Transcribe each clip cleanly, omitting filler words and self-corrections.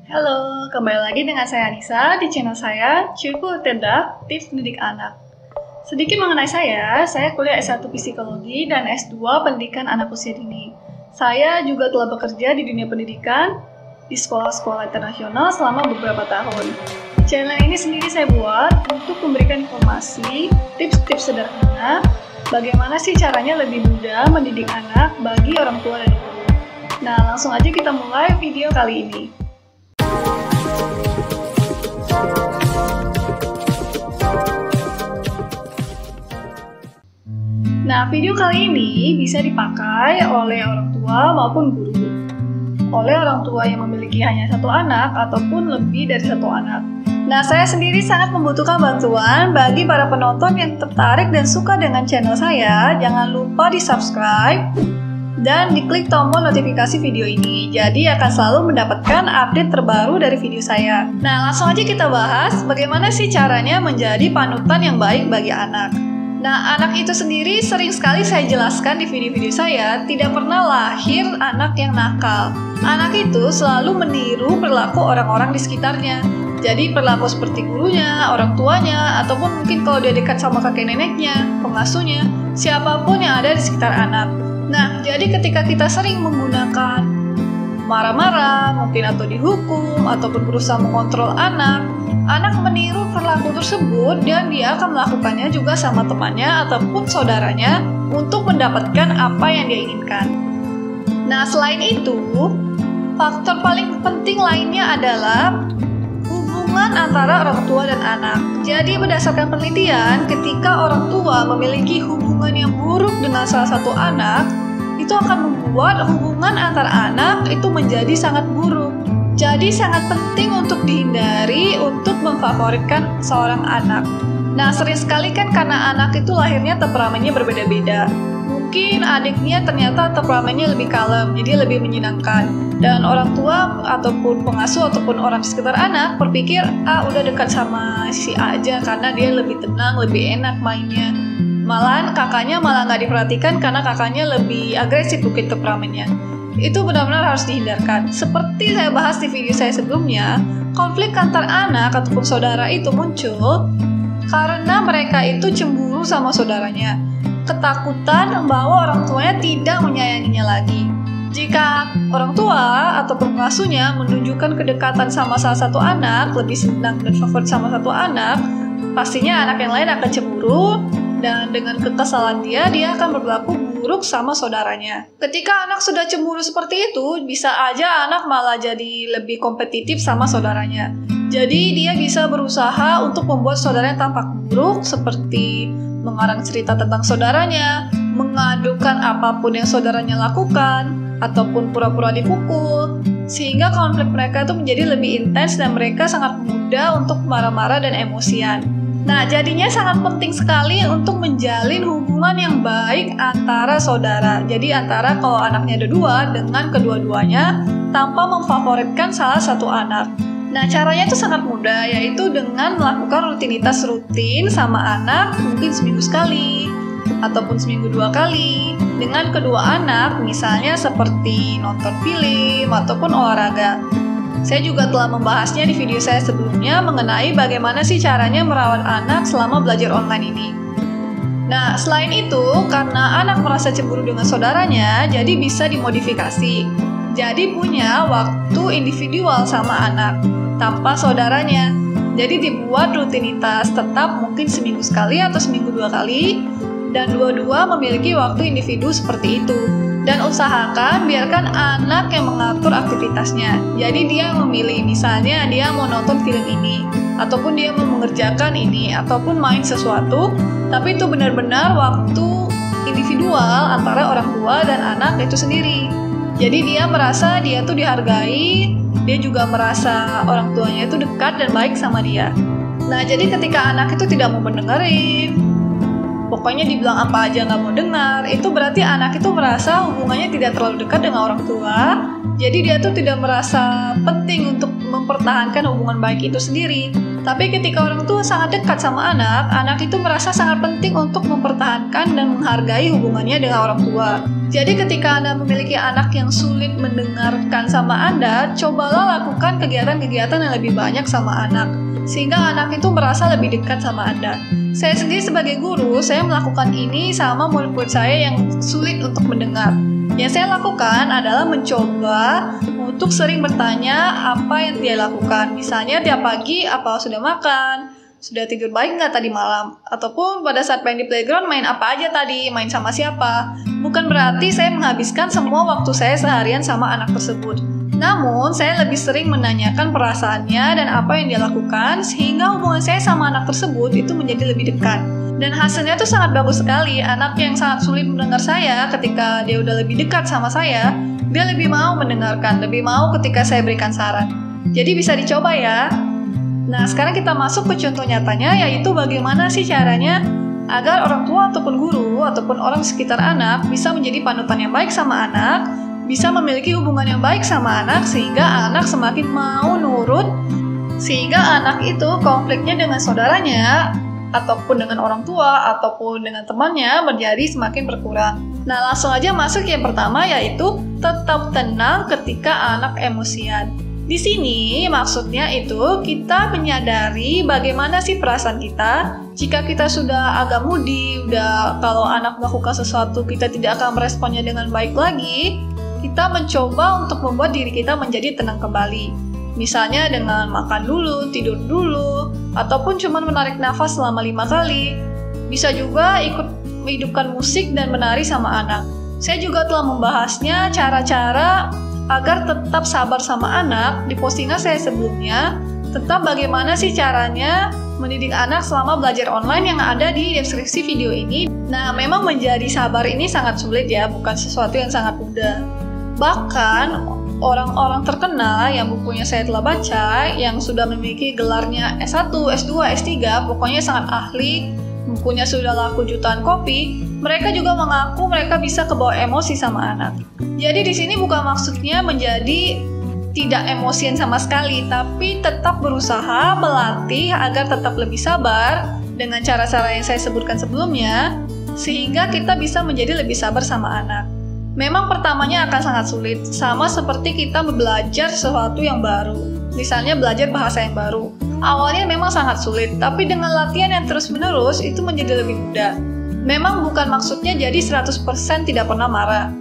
Halo, kembali lagi dengan saya Anissa di channel saya, Cukup Tendak, Tips Mendidik Anak. Sedikit mengenai saya kuliah S1 Psikologi dan S2 Pendidikan Anak Usia Dini. Saya juga telah bekerja di dunia pendidikan di sekolah-sekolah internasional selama beberapa tahun. Channel ini sendiri saya buat untuk memberikan informasi, tips-tips sederhana, bagaimana sih caranya lebih mudah mendidik anak bagi orang tua dan guru. Nah, langsung aja kita mulai video kali ini. Nah, video kali ini bisa dipakai oleh orang tua maupun guru. Oleh orang tua yang memiliki hanya satu anak ataupun lebih dari satu anak. Nah, saya sendiri sangat membutuhkan bantuan bagi para penonton yang tertarik dan suka dengan channel saya. Jangan lupa di-subscribe dan diklik tombol notifikasi video ini. Jadi akan selalu mendapatkan update terbaru dari video saya. Nah, langsung aja kita bahas bagaimana sih caranya menjadi panutan yang baik bagi anak. Nah, anak itu sendiri sering sekali saya jelaskan di video-video saya, tidak pernah lahir anak yang nakal. Anak itu selalu meniru perilaku orang-orang di sekitarnya. Jadi perilaku seperti gurunya, orang tuanya, ataupun mungkin kalau dia dekat sama kakek neneknya, pengasuhnya, siapapun yang ada di sekitar anak. Nah, jadi ketika kita sering menggunakan marah-marah, mungkin atau dihukum, ataupun berusaha mengontrol anak meniru perilaku tersebut dan dia akan melakukannya juga sama temannya ataupun saudaranya untuk mendapatkan apa yang dia inginkan. Nah, selain itu, faktor paling penting lainnya adalah hubungan antara orang tua dan anak. Jadi berdasarkan penelitian, ketika orang tua memiliki hubungan yang buruk dengan salah satu anak, itu akan membuat hubungan antar anak itu menjadi sangat buruk. Jadi sangat penting untuk dihindari untuk memfavoritkan seorang anak. Nah, sering sekali kan karena anak itu lahirnya temperamennya berbeda-beda. Mungkin adiknya ternyata temperamennya lebih kalem, jadi lebih menyenangkan. Dan orang tua ataupun pengasuh ataupun orang di sekitar anak berpikir, udah dekat sama si A aja karena dia lebih tenang, lebih enak mainnya. Malahan kakaknya malah nggak diperhatikan karena kakaknya lebih agresif mungkin temperamennya. Itu benar-benar harus dihindarkan. Seperti saya bahas di video saya sebelumnya, konflik antar anak ataupun saudara itu muncul karena mereka itu cemburu sama saudaranya. Ketakutan bahwa orang tuanya tidak menyayanginya lagi. Jika orang tua ataupun pengasuhnya menunjukkan kedekatan sama salah satu anak, lebih senang dan favorit sama satu anak, pastinya anak yang lain akan cemburu dan dengan kekesalan dia akan berlaku buruk sama saudaranya. Ketika anak sudah cemburu seperti itu, bisa aja anak malah jadi lebih kompetitif sama saudaranya. Jadi dia bisa berusaha untuk membuat saudaranya tampak buruk, seperti mengarang cerita tentang saudaranya, mengadukan apapun yang saudaranya lakukan, ataupun pura-pura dipukul, sehingga konflik mereka itu menjadi lebih intens dan mereka sangat mudah untuk marah-marah dan emosian. Nah, jadinya sangat penting sekali untuk menjalin hubungan yang baik antara saudara. Jadi antara kalau anaknya ada dua, dengan kedua-duanya tanpa memfavoritkan salah satu anak. Nah, caranya itu sangat mudah, yaitu dengan melakukan rutinitas rutin sama anak, mungkin seminggu sekali, ataupun seminggu 2 kali, dengan kedua anak, misalnya seperti nonton film, ataupun olahraga. Saya juga telah membahasnya di video saya sebelumnya mengenai bagaimana sih caranya merawat anak selama belajar online ini. Nah, selain itu, karena anak merasa cemburu dengan saudaranya, jadi bisa dimodifikasi. Jadi punya waktu individual sama anak, tanpa saudaranya. Jadi dibuat rutinitas tetap mungkin seminggu sekali atau seminggu 2 kali, dan dua-dua memiliki waktu individu seperti itu. Dan usahakan biarkan anak yang mengatur aktivitasnya. Jadi dia memilih, misalnya dia mau nonton film ini, ataupun dia mau mengerjakan ini, ataupun main sesuatu, tapi itu benar-benar waktu individual antara orang tua dan anak itu sendiri. Jadi dia merasa dia tuh dihargai, dia juga merasa orang tuanya itu dekat dan baik sama dia. Nah, jadi ketika anak itu tidak mau mendengarin, pokoknya dibilang apa aja nggak mau dengar, itu berarti anak itu merasa hubungannya tidak terlalu dekat dengan orang tua. Jadi dia tuh tidak merasa penting untuk mempertahankan hubungan baik itu sendiri. Tapi ketika orang tua sangat dekat sama anak, anak itu merasa sangat penting untuk mempertahankan dan menghargai hubungannya dengan orang tua. Jadi ketika Anda memiliki anak yang sulit mendengarkan sama Anda, cobalah lakukan kegiatan-kegiatan yang lebih banyak sama anak, sehingga anak itu merasa lebih dekat sama Anda. Saya sendiri sebagai guru, saya melakukan ini sama murid-murid saya yang sulit untuk mendengar. Yang saya lakukan adalah mencoba untuk sering bertanya apa yang dia lakukan. Misalnya tiap pagi, apa sudah makan, sudah tidur baik nggak tadi malam, ataupun pada saat main di playground main apa aja tadi, main sama siapa. Bukan berarti saya menghabiskan semua waktu saya seharian sama anak tersebut. Namun, saya lebih sering menanyakan perasaannya dan apa yang dia lakukan, sehingga hubungan saya sama anak tersebut itu menjadi lebih dekat. Dan hasilnya tuh sangat bagus sekali. Anak yang sangat sulit mendengar saya, ketika dia udah lebih dekat sama saya, dia lebih mau mendengarkan, lebih mau ketika saya berikan saran. Jadi bisa dicoba ya. Nah, sekarang kita masuk ke contoh nyatanya, yaitu bagaimana sih caranya agar orang tua ataupun guru ataupun orang sekitar anak bisa menjadi panutan yang baik sama anak, bisa memiliki hubungan yang baik sama anak, sehingga anak semakin mau nurut, sehingga anak itu konfliknya dengan saudaranya, ataupun dengan orang tua, ataupun dengan temannya menjadi semakin berkurang. Nah, langsung aja masuk yang pertama, yaitu tetap tenang ketika anak emosian. Di sini maksudnya itu kita menyadari bagaimana sih perasaan kita. Jika kita sudah agak moody, kalau anak melakukan sesuatu kita tidak akan meresponnya dengan baik lagi, kita mencoba untuk membuat diri kita menjadi tenang kembali. Misalnya dengan makan dulu, tidur dulu, ataupun cuma menarik nafas selama 5 kali. Bisa juga ikut menghidupkan musik dan menari sama anak. Saya juga telah membahasnya cara-cara agar tetap sabar sama anak di postingan saya sebelumnya, tentang bagaimana sih caranya mendidik anak selama belajar online yang ada di deskripsi video ini. Nah, memang menjadi sabar ini sangat sulit ya, bukan sesuatu yang sangat mudah. Bahkan orang-orang terkenal yang bukunya saya telah baca, yang sudah memiliki gelarnya S1, S2, S3, pokoknya sangat ahli, bukunya sudah laku jutaan kopi, mereka juga mengaku mereka bisa kebawa emosi sama anak. Jadi di sini bukan maksudnya menjadi tidak emosian sama sekali, tapi tetap berusaha melatih agar tetap lebih sabar dengan cara-cara yang saya sebutkan sebelumnya, sehingga kita bisa menjadi lebih sabar sama anak. Memang pertamanya akan sangat sulit, sama seperti kita belajar sesuatu yang baru. Misalnya belajar bahasa yang baru. Awalnya memang sangat sulit, tapi dengan latihan yang terus-menerus itu menjadi lebih mudah. Memang bukan maksudnya jadi 100% tidak pernah marah.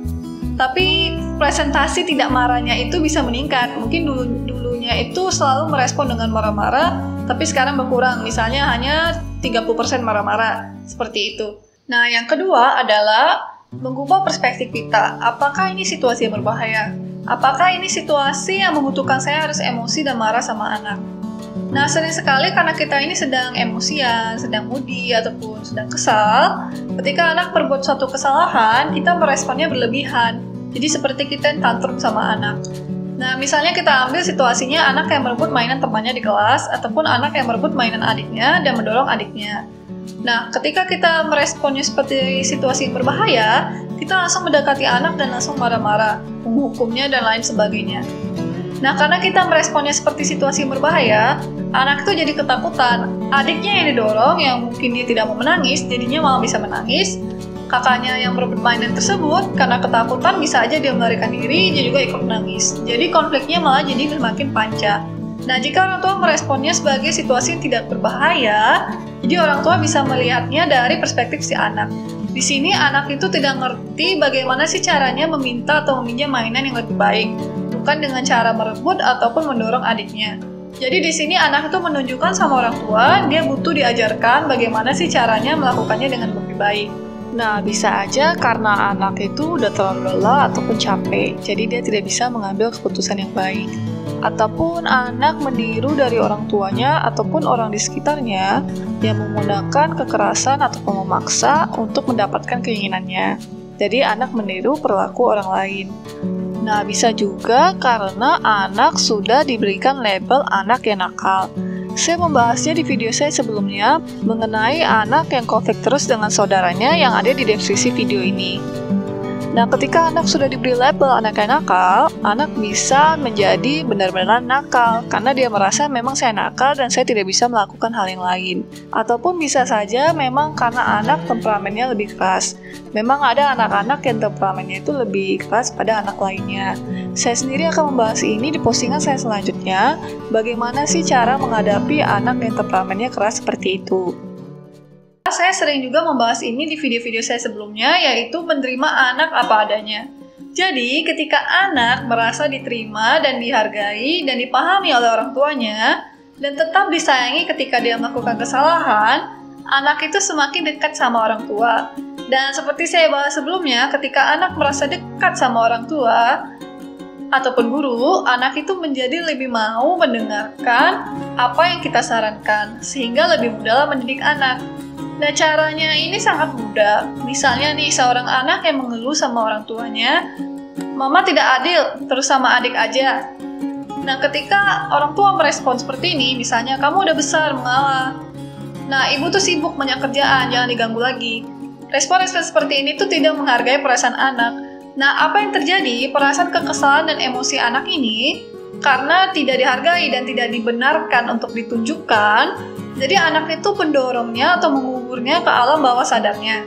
Tapi presentasi tidak marahnya itu bisa meningkat. Mungkin dulunya itu selalu merespon dengan marah-marah, tapi sekarang berkurang. Misalnya hanya 30% marah-marah. Seperti itu. Nah, yang kedua adalah mengubah perspektif kita. Apakah ini situasi yang berbahaya? Apakah ini situasi yang membutuhkan saya harus emosi dan marah sama anak? Nah, sering sekali karena kita ini sedang emosian, sedang moody, ataupun sedang kesal, ketika anak berbuat suatu kesalahan, kita meresponnya berlebihan. Jadi seperti kita yang tantrum sama anak. Nah, misalnya kita ambil situasinya anak yang merebut mainan temannya di kelas, ataupun anak yang merebut mainan adiknya dan mendorong adiknya. Nah, ketika kita meresponnya seperti situasi yang berbahaya, kita langsung mendekati anak dan langsung marah-marah, menghukumnya dan lain sebagainya. Nah, karena kita meresponnya seperti situasi yang berbahaya, anak itu jadi ketakutan. Adiknya yang didorong, yang mungkin dia tidak mau menangis, jadinya malah bisa menangis. Kakaknya yang berebut mainan tersebut, karena ketakutan bisa aja dia melarikan diri, dia juga ikut menangis. Jadi konfliknya malah jadi semakin panjang. Nah, jika orang tua meresponnya sebagai situasi yang tidak berbahaya, jadi orang tua bisa melihatnya dari perspektif si anak. Di sini anak itu tidak ngerti bagaimana sih caranya meminta atau meminjam mainan yang lebih baik, bukan dengan cara merebut ataupun mendorong adiknya. Jadi di sini anak itu menunjukkan sama orang tua, dia butuh diajarkan bagaimana sih caranya melakukannya dengan lebih baik. Nah, bisa aja karena anak itu udah terlalu lelah ataupun capek, jadi dia tidak bisa mengambil keputusan yang baik. Ataupun anak meniru dari orang tuanya ataupun orang di sekitarnya yang menggunakan kekerasan ataupun memaksa untuk mendapatkan keinginannya. Jadi anak meniru perilaku orang lain. Nah, bisa juga karena anak sudah diberikan label anak yang nakal. Saya membahasnya di video saya sebelumnya mengenai anak yang konflik terus dengan saudaranya yang ada di deskripsi video ini. Nah, ketika anak sudah diberi label anak yang nakal, anak bisa menjadi benar-benar nakal karena dia merasa memang saya nakal dan saya tidak bisa melakukan hal yang lain. Ataupun bisa saja memang karena anak temperamennya lebih keras. Memang ada anak-anak yang temperamennya itu lebih keras pada anak lainnya. Saya sendiri akan membahas ini di postingan saya selanjutnya, bagaimana sih cara menghadapi anak yang temperamennya keras seperti itu. Saya sering juga membahas ini di video-video saya sebelumnya, yaitu menerima anak apa adanya. Jadi, ketika anak merasa diterima dan dihargai dan dipahami oleh orang tuanya, dan tetap disayangi ketika dia melakukan kesalahan, anak itu semakin dekat sama orang tua. Dan seperti saya bahas sebelumnya, ketika anak merasa dekat sama orang tua ataupun guru, anak itu menjadi lebih mau mendengarkan apa yang kita sarankan, sehingga lebih mudahlah mendidik anak. Nah, caranya ini sangat mudah. Misalnya nih, seorang anak yang mengeluh sama orang tuanya, "Mama tidak adil, terus sama adik aja." Nah, ketika orang tua merespon seperti ini, misalnya, "Kamu udah besar, mengalah. Nah, ibu tuh sibuk banyak kerjaan, jangan diganggu lagi." Respon-respon seperti ini tuh tidak menghargai perasaan anak. Nah, apa yang terjadi? Perasaan kekesalan dan emosi anak ini, karena tidak dihargai dan tidak dibenarkan untuk ditunjukkan, jadi anak itu pendorongnya atau menguburnya ke alam bawah sadarnya.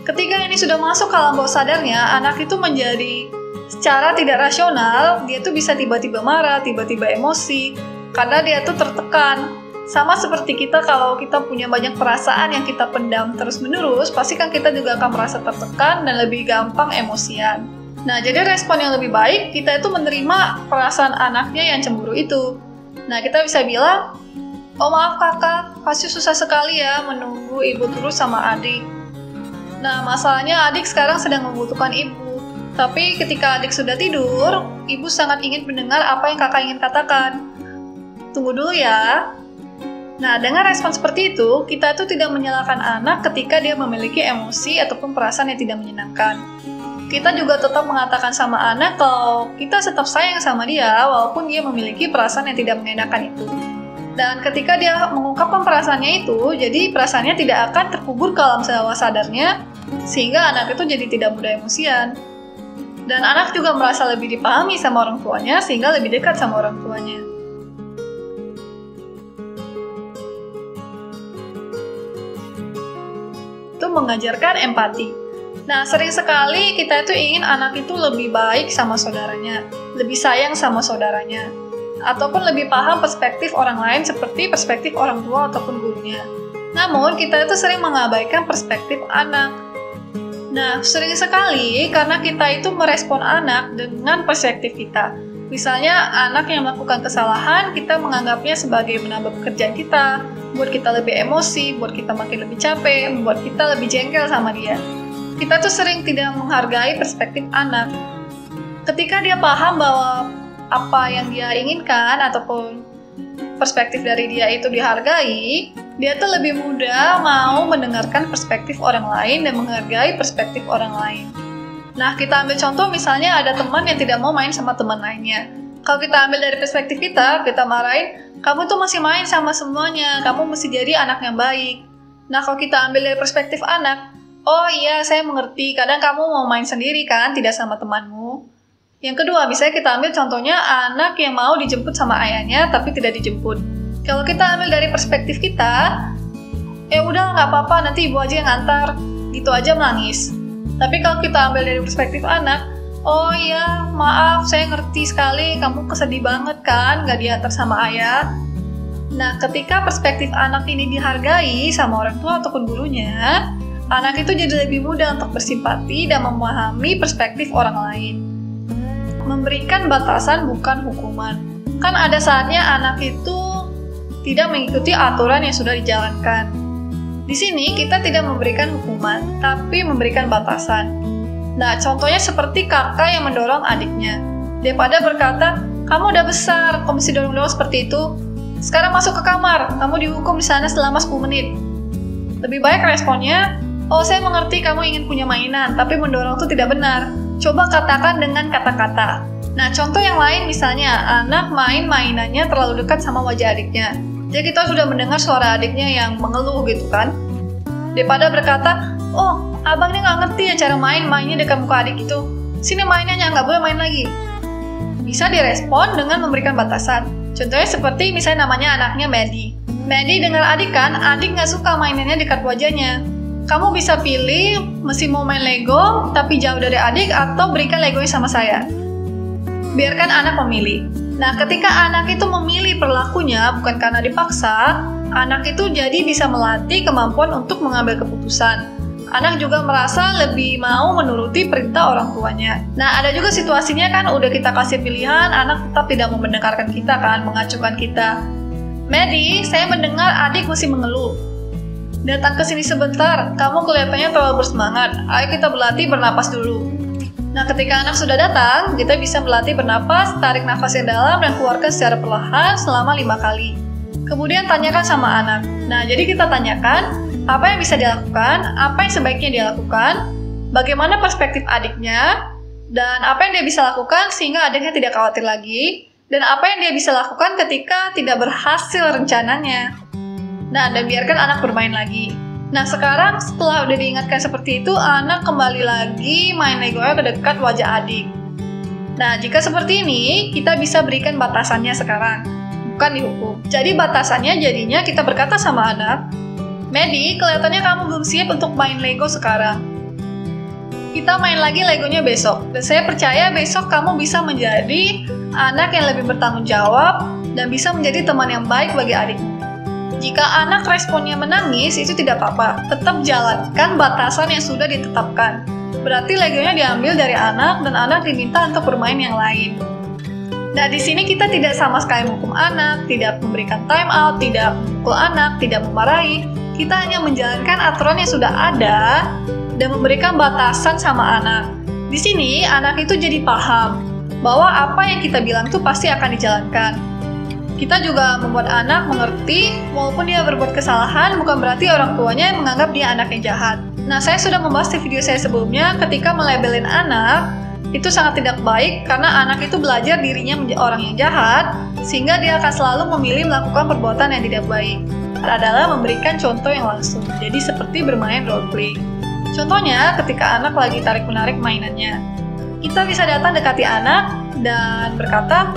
Ketika ini sudah masuk ke alam bawah sadarnya, anak itu menjadi secara tidak rasional, dia tuh bisa tiba-tiba marah, tiba-tiba emosi, karena dia tuh tertekan. Sama seperti kita kalau kita punya banyak perasaan yang kita pendam terus-menerus, pasti kan kita juga akan merasa tertekan dan lebih gampang emosian. Nah, jadi respon yang lebih baik, kita itu menerima perasaan anaknya yang cemburu itu. Nah, kita bisa bilang, "Oh maaf kakak, pasti susah sekali ya menunggu ibu terus sama adik. Nah, masalahnya adik sekarang sedang membutuhkan ibu. Tapi ketika adik sudah tidur, ibu sangat ingin mendengar apa yang kakak ingin katakan. Tunggu dulu ya." Nah, dengan respon seperti itu, kita itu tidak menyalahkan anak ketika dia memiliki emosi ataupun perasaan yang tidak menyenangkan. Kita juga tetap mengatakan sama anak kalau kita tetap sayang sama dia walaupun dia memiliki perasaan yang tidak menyenangkan itu. Dan ketika dia mengungkapkan perasaannya itu, jadi perasaannya tidak akan terkubur ke alam bawah sadarnya, sehingga anak itu jadi tidak mudah emosian. Dan anak juga merasa lebih dipahami sama orang tuanya, sehingga lebih dekat sama orang tuanya. Itu mengajarkan empati. Nah, sering sekali kita itu ingin anak itu lebih baik sama saudaranya, lebih sayang sama saudaranya, ataupun lebih paham perspektif orang lain seperti perspektif orang tua ataupun gurunya. Namun, kita itu sering mengabaikan perspektif anak. Nah, sering sekali karena kita itu merespon anak dengan perspektif kita. Misalnya, anak yang melakukan kesalahan, kita menganggapnya sebagai menambah pekerjaan kita, buat kita lebih emosi, buat kita makin lebih capek, membuat kita lebih jengkel sama dia. Kita tuh sering tidak menghargai perspektif anak. Ketika dia paham bahwa apa yang dia inginkan ataupun perspektif dari dia itu dihargai, dia tuh lebih mudah mau mendengarkan perspektif orang lain dan menghargai perspektif orang lain. Nah, kita ambil contoh misalnya ada teman yang tidak mau main sama teman lainnya. Kalau kita ambil dari perspektif kita marahin, "Kamu tuh masih main sama semuanya, kamu mesti jadi anak yang baik." Nah, kalau kita ambil dari perspektif anak, "Oh iya, saya mengerti, kadang kamu mau main sendiri kan, tidak sama temanmu." Yang kedua, misalnya kita ambil contohnya anak yang mau dijemput sama ayahnya tapi tidak dijemput. Kalau kita ambil dari perspektif kita, udah nggak apa-apa, nanti ibu aja yang antar, gitu aja menangis. Tapi kalau kita ambil dari perspektif anak, "Oh iya, maaf, saya ngerti sekali, kamu kesedih banget kan, nggak diantar sama ayah." Nah, ketika perspektif anak ini dihargai sama orang tua ataupun gurunya, anak itu jadi lebih mudah untuk bersimpati dan memahami perspektif orang lain. Memberikan batasan bukan hukuman. Kan ada saatnya anak itu tidak mengikuti aturan yang sudah dijalankan. Di sini kita tidak memberikan hukuman, tapi memberikan batasan. Nah, contohnya seperti kakak yang mendorong adiknya. Daripada berkata, "Kamu udah besar, kamu mesti dorong-dorong seperti itu. Sekarang masuk ke kamar, kamu dihukum di sana selama 10 menit. Lebih baik responnya, "Oh, saya mengerti kamu ingin punya mainan, tapi mendorong itu tidak benar. Coba katakan dengan kata-kata." Nah, contoh yang lain misalnya, anak main mainannya terlalu dekat sama wajah adiknya. Jadi kita sudah mendengar suara adiknya yang mengeluh gitu kan. Daripada berkata, "Oh, Abang ini nggak ngerti ya cara mainnya dekat muka adik itu. Sini mainnya, nggak boleh main lagi. Bisa direspon dengan memberikan batasan. Contohnya seperti misalnya namanya anaknya Maddie. Maddie dengar adik kan, adik nggak suka mainannya dekat wajahnya. Kamu bisa pilih mesti mau main Lego tapi jauh dari adik atau berikan Legonya sama saya. Biarkan anak memilih. Nah, ketika anak itu memilih perilakunya bukan karena dipaksa, anak itu jadi bisa melatih kemampuan untuk mengambil keputusan. Anak juga merasa lebih mau menuruti perintah orang tuanya. Nah, ada juga situasinya kan udah kita kasih pilihan, anak tetap tidak mau mendengarkan kita kan, mengacuhkan kita. Maddie, saya mendengar adik mesti mengeluh. Datang ke sini sebentar, kamu kelihatannya terlalu bersemangat. Ayo kita berlatih bernapas dulu. Nah, ketika anak sudah datang, kita bisa berlatih bernapas, tarik nafas yang dalam dan keluarkan secara perlahan selama 5 kali. Kemudian tanyakan sama anak. Nah, jadi kita tanyakan, apa yang bisa dilakukan, apa yang sebaiknya dia lakukan, bagaimana perspektif adiknya, dan apa yang dia bisa lakukan sehingga adiknya tidak khawatir lagi, dan apa yang dia bisa lakukan ketika tidak berhasil rencananya. Nah, dan biarkan anak bermain lagi. Nah, sekarang setelah udah diingatkan seperti itu, anak kembali lagi main Lego-nya ke dekat wajah adik. Nah, jika seperti ini, kita bisa berikan batasannya sekarang, bukan dihukum. Jadi batasannya jadinya kita berkata sama anak, Maddie, kelihatannya kamu belum siap untuk main Lego sekarang. Kita main lagi Legonya besok. Dan saya percaya besok kamu bisa menjadi anak yang lebih bertanggung jawab dan bisa menjadi teman yang baik bagi adikmu. Jika anak responnya menangis, itu tidak apa-apa. Tetap jalankan batasan yang sudah ditetapkan. Berarti Legonya diambil dari anak dan anak diminta untuk bermain yang lain. Nah, di sini kita tidak sama sekali menghukum anak, tidak memberikan time out, tidak memukul anak, tidak memarahi. Kita hanya menjalankan aturan yang sudah ada dan memberikan batasan sama anak. Di sini, anak itu jadi paham bahwa apa yang kita bilang itu pasti akan dijalankan. Kita juga membuat anak mengerti, walaupun dia berbuat kesalahan, bukan berarti orang tuanya menganggap dia anak yang jahat. Nah, saya sudah membahas di video saya sebelumnya, ketika melabelin anak, itu sangat tidak baik karena anak itu belajar dirinya menjadi orang yang jahat, sehingga dia akan selalu memilih melakukan perbuatan yang tidak baik. Adalah memberikan contoh yang langsung, jadi seperti bermain roleplay. Contohnya, ketika anak lagi tarik-menarik mainannya, kita bisa datang dekati anak dan berkata,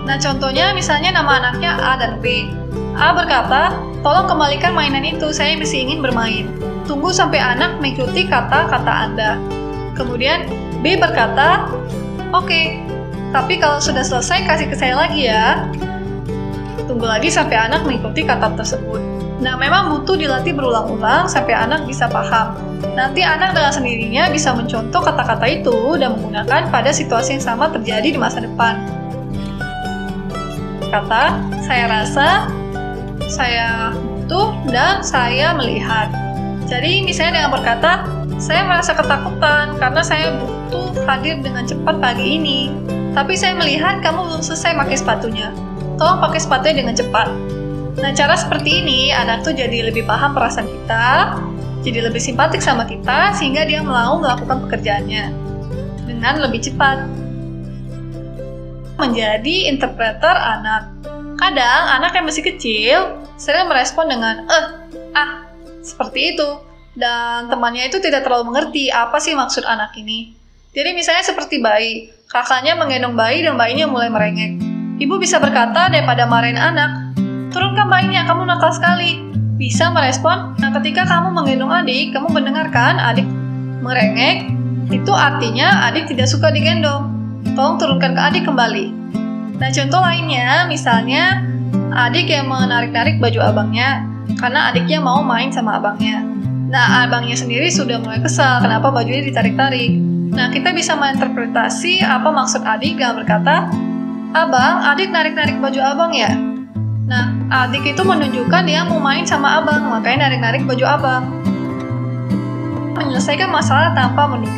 nah contohnya misalnya nama anaknya A dan B. A berkata, tolong kembalikan mainan itu, saya masih ingin bermain. Tunggu sampai anak mengikuti kata-kata Anda. Kemudian B berkata, oke, tapi kalau sudah selesai kasih ke saya lagi ya. Tunggu lagi sampai anak mengikuti kata tersebut. Nah, memang butuh dilatih berulang-ulang sampai anak bisa paham. Nanti anak dengan sendirinya bisa mencontoh kata-kata itu dan menggunakan pada situasi yang sama terjadi di masa depan. Kata, saya rasa, saya butuh, dan saya melihat. Jadi, misalnya dengan berkata, saya merasa ketakutan karena saya butuh hadir dengan cepat pagi ini. Tapi saya melihat kamu belum selesai pakai sepatunya. Tolong pakai sepatunya dengan cepat. Nah, cara seperti ini, anak tuh jadi lebih paham perasaan kita, jadi lebih simpatik sama kita, sehingga dia mau melakukan pekerjaannya dengan lebih cepat. Menjadi interpreter anak. Kadang, anak yang masih kecil, sering merespon dengan, seperti itu. Dan temannya itu tidak terlalu mengerti apa sih maksud anak ini. Jadi misalnya seperti bayi, kakaknya menggendong bayi dan bayinya mulai merengek. Ibu bisa berkata daripada marahin anak, turunkan bayinya, kamu nakal sekali. Bisa merespon, nah ketika kamu menggendong adik, kamu mendengarkan adik merengek, itu artinya adik tidak suka digendong. Tolong turunkan ke adik kembali. Nah contoh lainnya, misalnya adik yang menarik-narik baju abangnya, karena adiknya mau main sama abangnya. Nah abangnya sendiri sudah mulai kesal, kenapa bajunya ditarik-tarik. Nah kita bisa menginterpretasi apa maksud adik dengan berkata, abang, adik narik-narik baju abang ya? Nah, adik itu menunjukkan dia mau main sama abang, makanya narik-narik baju abang. Menyelesaikan masalah tanpa menuduh.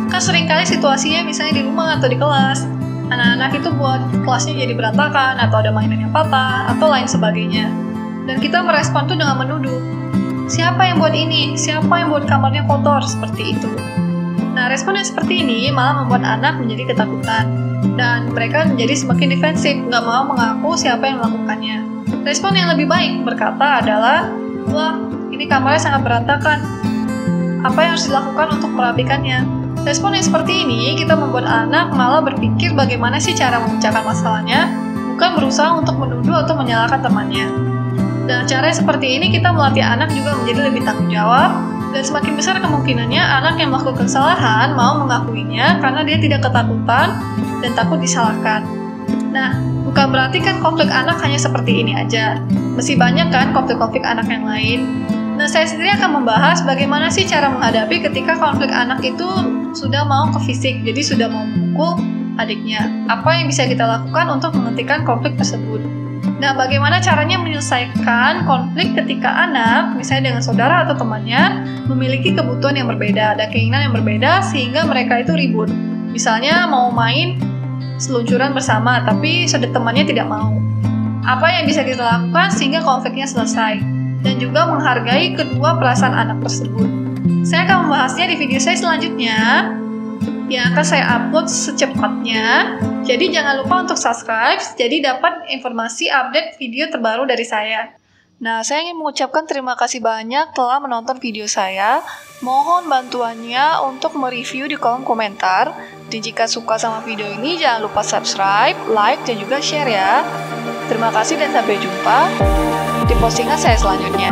Kan seringkali situasinya misalnya di rumah atau di kelas, anak-anak itu buat kelasnya jadi berantakan, atau ada mainan yang patah, atau lain sebagainya. Dan kita merespon itu dengan menuduh. Siapa yang buat ini? Siapa yang buat kamarnya kotor? Seperti itu. Nah, respon yang seperti ini malah membuat anak menjadi ketakutan. Dan mereka menjadi semakin defensif, nggak mau mengaku siapa yang melakukannya. Respon yang lebih baik berkata adalah, wah, ini kamarnya sangat berantakan. apa yang harus dilakukan untuk merapikannya. Respon yang seperti ini, kita membuat anak malah berpikir bagaimana sih cara memecahkan masalahnya, bukan berusaha untuk menuduh atau menyalahkan temannya. Dengan cara seperti ini, kita melatih anak juga menjadi lebih tanggung jawab, dan semakin besar kemungkinannya anak yang melakukan kesalahan mau mengakuinya karena dia tidak ketakutan dan takut disalahkan. Nah, bukan berarti kan konflik anak hanya seperti ini aja. Masih banyak kan konflik-konflik anak yang lain. Nah, saya sendiri akan membahas bagaimana sih cara menghadapi ketika konflik anak itu sudah mau ke fisik, jadi sudah mau memukul adiknya. Apa yang bisa kita lakukan untuk menghentikan konflik tersebut? Nah, bagaimana caranya menyelesaikan konflik ketika anak, misalnya dengan saudara atau temannya, memiliki kebutuhan yang berbeda, ada keinginan yang berbeda, sehingga mereka itu ribut. Misalnya mau main seluncuran bersama, tapi saudara temannya tidak mau. Apa yang bisa kita lakukan sehingga konfliknya selesai? Dan juga menghargai kedua perasaan anak tersebut. Saya akan membahasnya di video saya selanjutnya, yang akan saya upload secepatnya. Jadi jangan lupa untuk subscribe, jadi dapat informasi update video terbaru dari saya. Nah, saya ingin mengucapkan terima kasih banyak telah menonton video saya. Mohon bantuannya untuk mereview di kolom komentar. Dan jika suka sama video ini, jangan lupa subscribe, like, dan juga share ya. Terima kasih dan sampai jumpa di postingan saya selanjutnya.